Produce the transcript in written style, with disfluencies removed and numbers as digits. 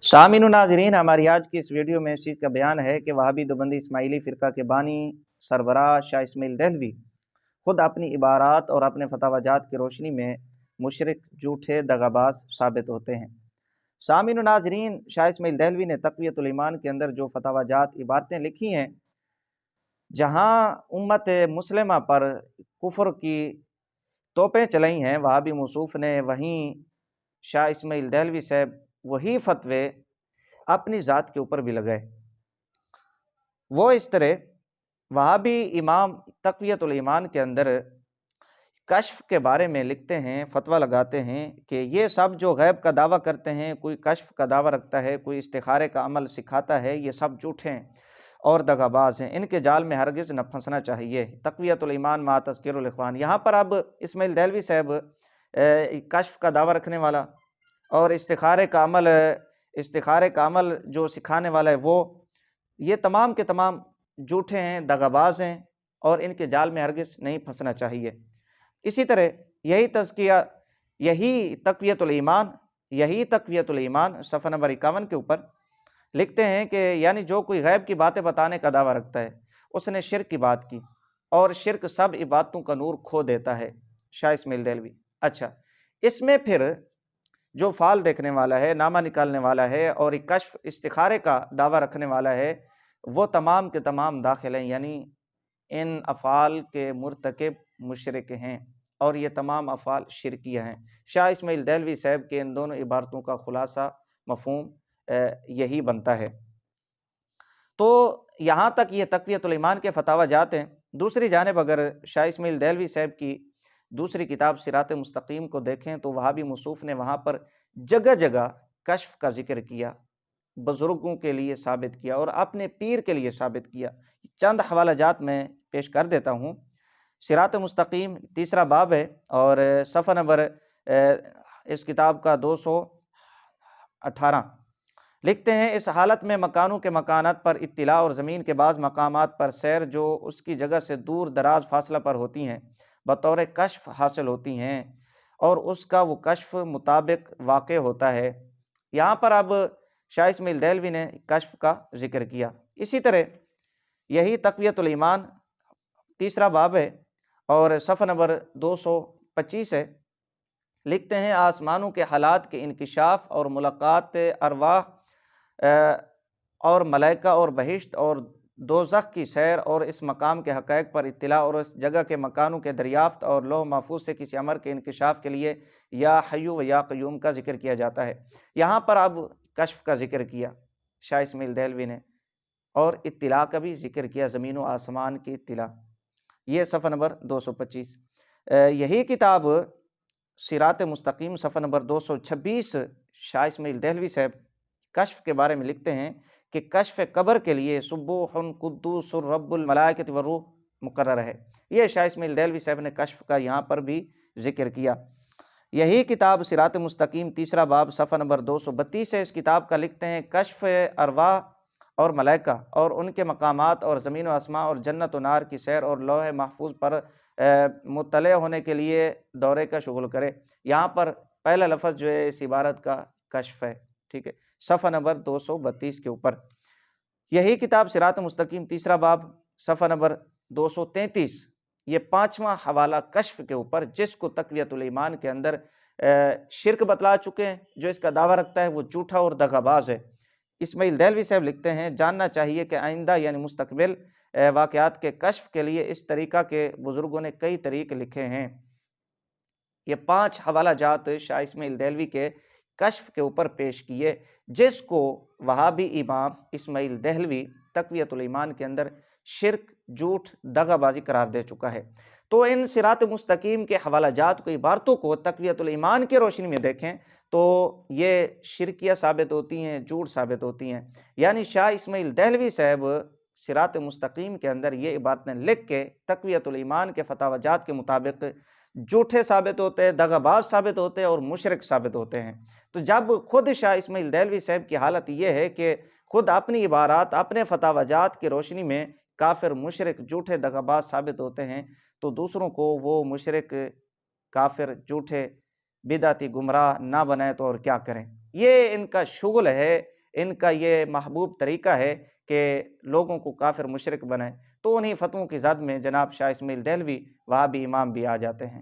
सामिन नाजरीन, हमारी आज की इस वीडियो में इस चीज़ का बयान है कि वहाबी देवबंदी इस्माइली फ़िरका के बानी सरबराह शाह इस्माइल देहलवी खुद अपनी इबारात और अपने फतावाजात की रोशनी में मुशरिक, झूठे, दगाबाज साबित होते हैं। सामिन नाजरीन, शाह इस्माइल देहलवी ने तक़वियतुल ईमान के अंदर जो फतावाजात इबारतें लिखी हैं, जहाँ उम्मत मुस्लिमा पर कुफ्र की तोपें चलाई हैं वहाबी मौसूफ़ ने, वहीं शाह इस्माइल देहलवी साहब वही फतवे अपनी ज़ात के ऊपर भी लगाए। वो इस तरह वहाबी इमाम तक़वियतुल ईमान के अंदर कश्फ के बारे में लिखते हैं, फतवा लगाते हैं कि ये सब जो गैब का दावा करते हैं, कोई कश्फ का दावा रखता है, कोई इस्तिखारे का अमल सिखाता है, ये सब झूठे हैं और दगाबाज हैं, इनके जाल में हरगिज़ न फंसना चाहिए। तक़वियतुल ईमान मा तज़किरुल इख़वान। यहाँ पर अब इस्माइल देहलवी साहब कश्फ का दावा रखने वाला और इस्तिखारे का अमल जो सिखाने वाला है, वो ये तमाम के तमाम झूठे हैं, दगाबाज हैं और इनके जाल में हरगिज़ नहीं फंसना चाहिए। इसी तरह यही तक़वियतुल ईमान सफ़ा नंबर 51 के ऊपर लिखते हैं कि यानी जो कोई गैब की बातें बताने का दावा रखता है, उसने शिर्क की बात की और शिर्क सब इबादतों का नूर खो देता है। शाह इस्माइल देहलवी। अच्छा, इसमें फिर जो फाल देखने वाला है, नामा निकालने वाला है और एक कश्फ इस्तिखारे का दावा रखने वाला है, वो तमाम के तमाम दाखिल हैं, यानी इन अफ़ाल के मुर्तकिब मुशरिक हैं और ये तमाम अफ़ाल शिरकिया हैं। शाह इस्माइल देहलवी साहब के इन दोनों इबारतों का खुलासा मफ़हूम यही बनता है। तो यहाँ तक ये तक़वियतुल ईमान के फतावा जाते हैं। दूसरी जानिब अगर शाह इस्माइल देहलवी साहब की दूसरी किताब सिरात मुस्तकीम को देखें तो वहाबी मौसूफ़ ने वहाँ पर जगह जगह कश्फ का जिक्र किया, बुज़ुर्गों के लिए साबित किया और अपने पीर के लिए साबित किया। चंद हवालाजात मैं पेश कर देता हूँ। सिरात मुस्तकीम तीसरा बाब है और सफ़ा नंबर इस किताब का 218 लिखते हैं, इस हालत में मकानों के मकानात पर इत्तिला और ज़मीन के बाज़ मकामात पर सैर जो उसकी जगह से दूर दराज फासला पर होती हैं, बतौर कश्फ हासिल होती हैं और उसका वो कश्फ मुताबिक वाक़े होता है। यहाँ पर अब शाह इस्माइल देहलवी ने कश्फ का जिक्र किया। इसी तरह यही तक़वियतुल ईमान तीसरा बाब है और सफ़ा नंबर 225 है। लिखते हैं, आसमानों के हालात के इंकिशाफ और मुलाकात अरवाह और मलाइका और बहिश्त और दोज़ख की सैर और इस मकाम के हक़ाइक़ पर इत्तिला और इस जगह के मकानों के दरियाफ़्त और लौह महफूज़ से किसी अमर के इंकिशाफ के लिए या हय्यु व या क़य्यूम का जिक्र किया जाता है। यहाँ पर अब कश्फ का जिक्र किया शाह इस्माइल देहलवी ने और इत्तिला का भी जिक्र किया, ज़मीन व आसमान की इत्तिला। ये सफ़ा नंबर 225। यही किताब सिरात मुस्तकीम सफ़ा नंबर 226 शाह इस्माइल देहलवी साहब कश्फ के बारे में लिखते हैं कि कश्फ कब्र के लिए सुब्बुहुन कुद्दूसुर रब्बुल मलाइकति व रूह मुकर्रर है। ये शाह इस्माइल देहलवी साहब ने कश्फ का यहाँ पर भी जिक्र किया। यही किताब सिरात मुस्तकीम तीसरा बाब सफ़ा नंबर 232 है। इस किताब का लिखते हैं, कश्फ अरवाह और मलाइका और उनके मकामात और ज़मीन व आसमां और जन्नत व नार की सैर और लौह महफूज पर मुत्तले होने के लिए दौरे का शुगल करे। यहाँ पर पहला लफ्ज़ जो है इस इबारत का कश्फ है, ठीक है, सफ़ा नंबर 232 के ऊपर। यही किताब सिरात मुस्तकीम तीसरा बाब सफ़ा नंबर 233, ये पाँचवां हवाला कश्फ के ऊपर, जिसको तक़वियतुल ईमान के अंदर शिर्क बतला चुके हैं, जो इसका दावा रखता है वो झूठा और दगाबाज है। इस्माइल देहलवी साहब लिखते हैं, जानना चाहिए कि आइंदा यानी मुस्तकबिल वाक़यात के कश्फ के लिए इस तरीक़ा के बुज़ुर्गों ने कई तरीक़े लिखे हैं। ये 5 हवाला जात शाह इस्माइल देहलवी के कश्फ के ऊपर पेश किए, जिसको वहाबी इमाम इस्माइल देहलवी तक़वियतुल ईमान के अंदर शिर्क, झूठ, दगाबाजी करार दे चुका है। तो इन सिरात मुस्तकीम के हवाला जात को, इबारतों को तक़वियतुल ईमान की रोशनी में देखें तो ये शिरकिया साबित होती हैं, झूठ साबित होती हैं। यानी शाह इस्माइल देहलवी साहब सिरात मुस्तकीम के अंदर ये इबारतें लिख के तक़वियतुल ईमान के फतावाजात के मुताबिक झूठे साबित होते हैं, दगाबाज साबित होते हैं और मुशरिक साबित होते हैं। तो जब खुद शाह इस्माइल देहलवी साहब की हालत ये है कि खुद अपनी इबारात, अपने फतावाजात की रोशनी में काफिर, मुशरिक, झूठे, दगाबाज साबित होते हैं, तो दूसरों को वो मुशरिक, काफिर, झूठे, बिदअती, गुमराह ना बनाए तो और क्या करें। یہ ان کا شغل ہے، ان کا یہ محبوب طریقہ ہے کہ لوگوں کو کافر مشرک بنائیں۔ تو انہی فتووں کی زد میں جناب شاہ اسماعیل دہلوی وہابی امام بھی آ جاتے ہیں۔